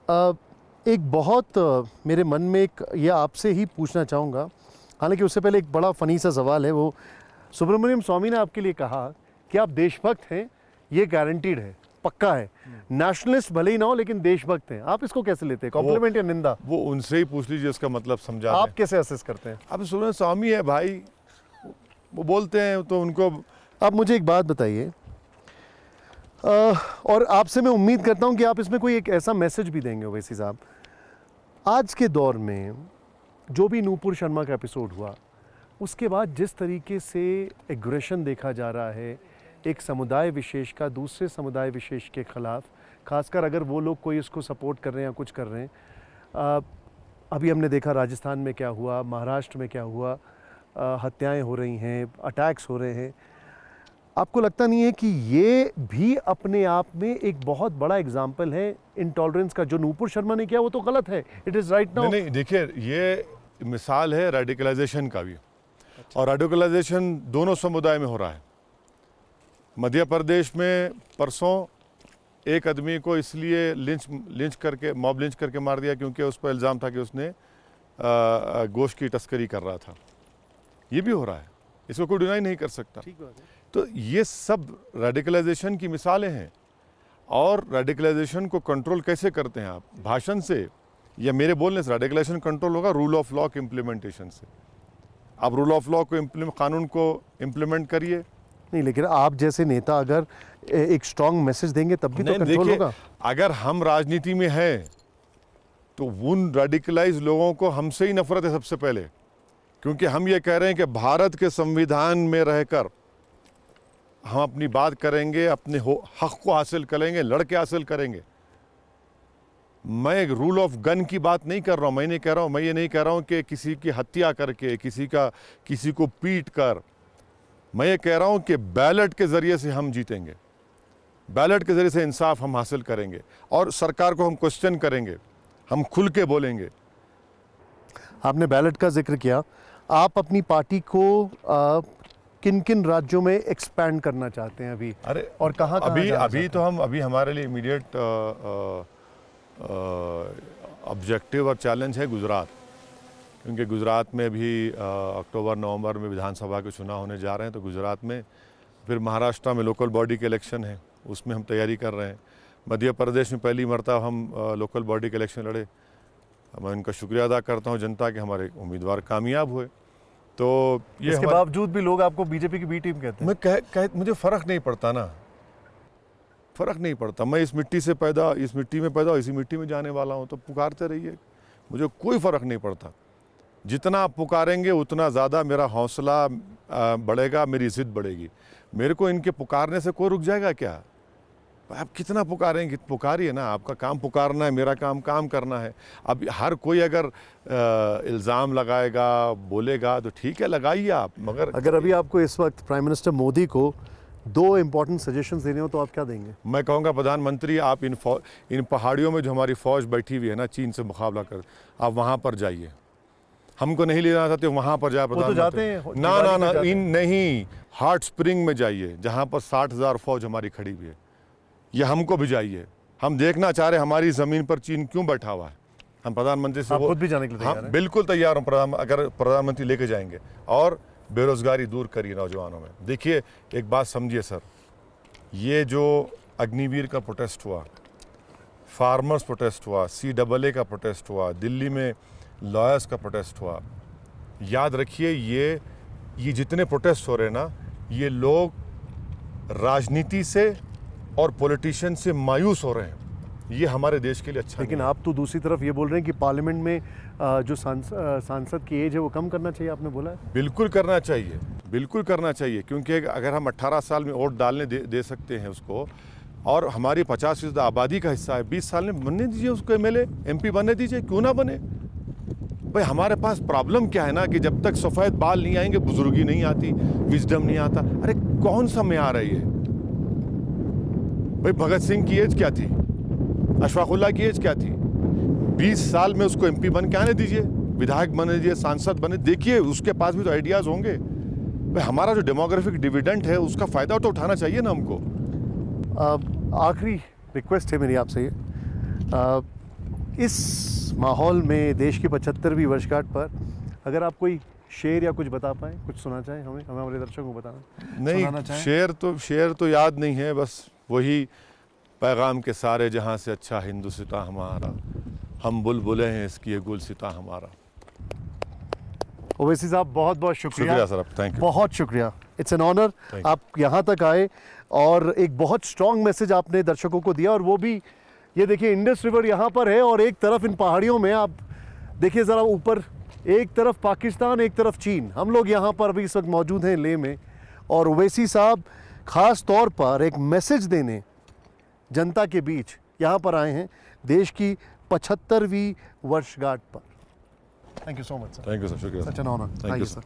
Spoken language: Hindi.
एक बहुत मेरे मन में एक ये आपसे ही पूछना चाहूँगा, हालांकि उससे पहले एक बड़ा फ़नी सा सवाल है। वो सुब्रमण्यम स्वामी ने आपके लिए कहा कि आप देशभक्त हैं, ये गारंटीड है, पक्का है। नेशनलिस्ट भले ही ना हो लेकिन देशभक्त हैं। आप इसको कैसे लेते हैं, कॉम्प्लीमेंट या निंदा? वो उनसे ही पूछ लीजिए, उसका मतलब समझा आप कैसे असेस करते हैं? अब सुब्रमण्यम स्वामी है भाई, वो बोलते हैं तो उनको। आप मुझे एक बात बताइए, और आपसे मैं उम्मीद करता हूं कि आप इसमें कोई एक ऐसा मैसेज भी देंगे ओवैसी साहब। आज के दौर में जो भी नूपुर शर्मा का एपिसोड हुआ, उसके बाद जिस तरीके से एग्रेशन देखा जा रहा है एक समुदाय विशेष का दूसरे समुदाय विशेष के ख़िलाफ़, खासकर अगर वो लोग कोई इसको सपोर्ट कर रहे हैं या कुछ कर रहे हैं। अभी हमने देखा राजस्थान में क्या हुआ, महाराष्ट्र में क्या हुआ, हत्याएं हो रही हैं, अटैक्स हो रहे हैं। आपको लगता नहीं है कि ये भी अपने आप में एक बहुत बड़ा एग्जाम्पल है इंटॉलरेंस का? जो नूपुर शर्मा ने किया वो तो गलत है, इट इज़ राइट नाउ। नहीं, देखिए ये मिसाल है रेडिकलाइजेशन का भी। और रेडिकलाइजेशन दोनों समुदाय में हो रहा है। मध्य प्रदेश में परसों एक आदमी को इसलिए लिंच करके मार दिया क्योंकि उस पर इल्ज़ाम था कि उसने गोश्त की तस्करी कर रहा था। ये भी हो रहा है, इसको कोई डिनाई नहीं कर सकता। ठीक बात है। तो ये सब रेडिकलाइजेशन की मिसालें हैं। और रेडिकलाइजेशन को कंट्रोल कैसे करते हैं आप? भाषण से या मेरे बोलने से रेडिकलाइजेशन कंट्रोल होगा रूल ऑफ लॉ के इम्प्लीमेंटेशन से। आप रूल ऑफ लॉ को कानून को इम्प्लीमेंट करिए। नहीं, लेकिन आप जैसे नेता अगर एक स्ट्रॉन्ग मैसेज देंगे तब भी तो कंट्रोल होगा। अगर हम राजनीति में हैं तो उन रेडिकलाइज लोगों को हमसे ही नफरत है सबसे पहले, क्योंकि हम ये कह रहे हैं कि भारत के संविधान में रहकर हम अपनी बात करेंगे, अपने हक को हासिल करेंगे, लड़के हासिल करेंगे। मैं एक रूल ऑफ गन की बात नहीं कर रहा हूँ। मैं ये नहीं कह रहा हूँ कि किसी की हत्या करके, किसी को पीट कर। मैं ये कह रहा हूँ कि बैलेट के ज़रिए से हम जीतेंगे, बैलेट के ज़रिए से इंसाफ हम हासिल करेंगे और सरकार को हम क्वेश्चन करेंगे, हम खुल के बोलेंगे। आपने बैलेट का जिक्र किया, आप अपनी पार्टी को किन किन राज्यों में एक्सपैंड करना चाहते हैं अभी? अरे और कहाँ अभी हमारे लिए इमीडिएट ऑब्जेक्टिव और चैलेंज है गुजरात, क्योंकि गुजरात में भी अक्टूबर नवंबर में विधानसभा के चुनाव होने जा रहे हैं। तो गुजरात में, फिर महाराष्ट्र में लोकल बॉडी के इलेक्शन है, उसमें हम तैयारी कर रहे हैं। मध्य प्रदेश में पहली मरतबा हम लोकल बॉडी के इलेक्शन लड़े। मैं उनका शुक्रिया अदा करता हूँ जनता के, हमारे उम्मीदवार कामयाब हुए। तो ये इसके बावजूद भी लोग आपको बीजेपी की बी टीम कहते हैं। मुझे फ़र्क नहीं पड़ता ना, फ़र्क नहीं पड़ता। मैं इस मिट्टी में पैदा इसी मिट्टी में जाने वाला हूँ। तो पुकारते रहिए, मुझे कोई फ़र्क नहीं पड़ता। जितना आप पुकारेंगे उतना ज़्यादा मेरा हौसला बढ़ेगा, मेरी इज़्ज़त बढ़ेगी। मेरे को इनके पुकारने से कोई रुक जाएगा क्या? आप कितना पुकारेंगे, पुकारिए ना। आपका काम पुकारना है, मेरा काम करना है। अब हर कोई अगर इल्ज़ाम लगाएगा, बोलेगा तो ठीक है, लगाइए आप। मगर अगर अभी आपको इस वक्त प्राइम मिनिस्टर मोदी को 2 इम्पोर्टेंट सजेशंस देने हो तो आप क्या देंगे? मैं कहूँगा प्रधानमंत्री, आप इन पहाड़ियों में जो हमारी फ़ौज बैठी हुई है ना, चीन से मुकाबला कर, आप वहाँ पर जाइए। हमको नहीं ले जाना चाहते, वहाँ पर जाए प्रधानमंत्री। तो जाते हैं, ना, नहीं, हॉट स्प्रिंग में जाइए, जहाँ पर 60,000 फ़ौज हमारी खड़ी हुई है। ये हमको भी जाइए। हम देखना चाह रहे हमारी ज़मीन पर चीन क्यों बैठा हुआ है। हम प्रधानमंत्री से खुद भी जाने के लिए तैयार हैं? बिल्कुल तैयार हूँ। अगर प्रधानमंत्री लेके जाएंगे। और बेरोज़गारी दूर करिए नौजवानों में। देखिए, एक बात समझिए सर, ये जो अग्निवीर का प्रोटेस्ट हुआ, फार्मर्स प्रोटेस्ट हुआ, CAA का प्रोटेस्ट हुआ, दिल्ली में लॉयर्स का प्रोटेस्ट हुआ, याद रखिए ये जितने प्रोटेस्ट हो रहे हैं ना, ये लोग राजनीति से और पॉलिटिशियन से मायूस हो रहे हैं। ये हमारे देश के लिए अच्छा लेकिन आप तो दूसरी तरफ ये बोल रहे हैं कि पार्लियामेंट में जो सांसद की एज है वो कम करना चाहिए, आपने बोला है। बिल्कुल करना चाहिए, क्योंकि अगर हम 18 साल में वोट डालने दे सकते हैं उसको, और हमारी 50% आबादी का हिस्सा है, 20 साल में बनने दीजिए उसको, MLA MP बनने दीजिए, क्यों ना बने भाई। हमारे पास प्रॉब्लम क्या है ना कि जब तक सफ़ेद बाल नहीं आएंगे, बुजुर्गी नहीं आती, विजडम नहीं आता। अरे कौन सा म्यार है ये भाई? भगत सिंह की एज क्या थी, अशफाकुल्ला की एज क्या थी? 20 साल में उसको MP बन के आने दीजिए, विधायक बने दीजिए, सांसद बने। देखिए उसके पास भी तो आइडियाज़ होंगे भाई। हमारा जो डेमोग्राफिक डिविडेंड है उसका फ़ायदा तो उठाना चाहिए ना हमको। आखिरी रिक्वेस्ट है मेरी आपसे ये, इस माहौल में देश की 75वीं वर्षगांठ पर अगर आप कोई शेर या कुछ बता पाएँ, कुछ सुना चाहें हमें हमारे दर्शकों को सुनाना नहीं, चाहें? शेर तो याद नहीं है, बस वही पैगाम के सारे जहाँ से अच्छा हिंदुस्तान हमारा, हम बुलबुलें हैं इसकी ये गुलसिता हमारा। ओवैसी साहब बहुत बहुत शुक्रिया। शुक्रिया सर, थैंक यू। बहुत शुक्रिया, it's an honour. Thank you. आप यहाँ तक आए और एक बहुत स्ट्रॉन्ग मैसेज आपने दर्शकों को दिया, और वो भी ये देखिए इंडस रिवर यहाँ पर है और एक तरफ इन पहाड़ियों में आप देखिए ज़रा ऊपर, एक तरफ पाकिस्तान एक तरफ चीन, हम लोग यहाँ पर अभी इस वक्त मौजूद हैं लेह में, और ओवैसी साहब ख़ास तौर पर एक मैसेज देने जनता के बीच यहाँ पर आए हैं देश की 75वीं वर्षगांठ पर। Thank you so much sir, thank you sir, शुक्रिया such an honour. Thank you sir.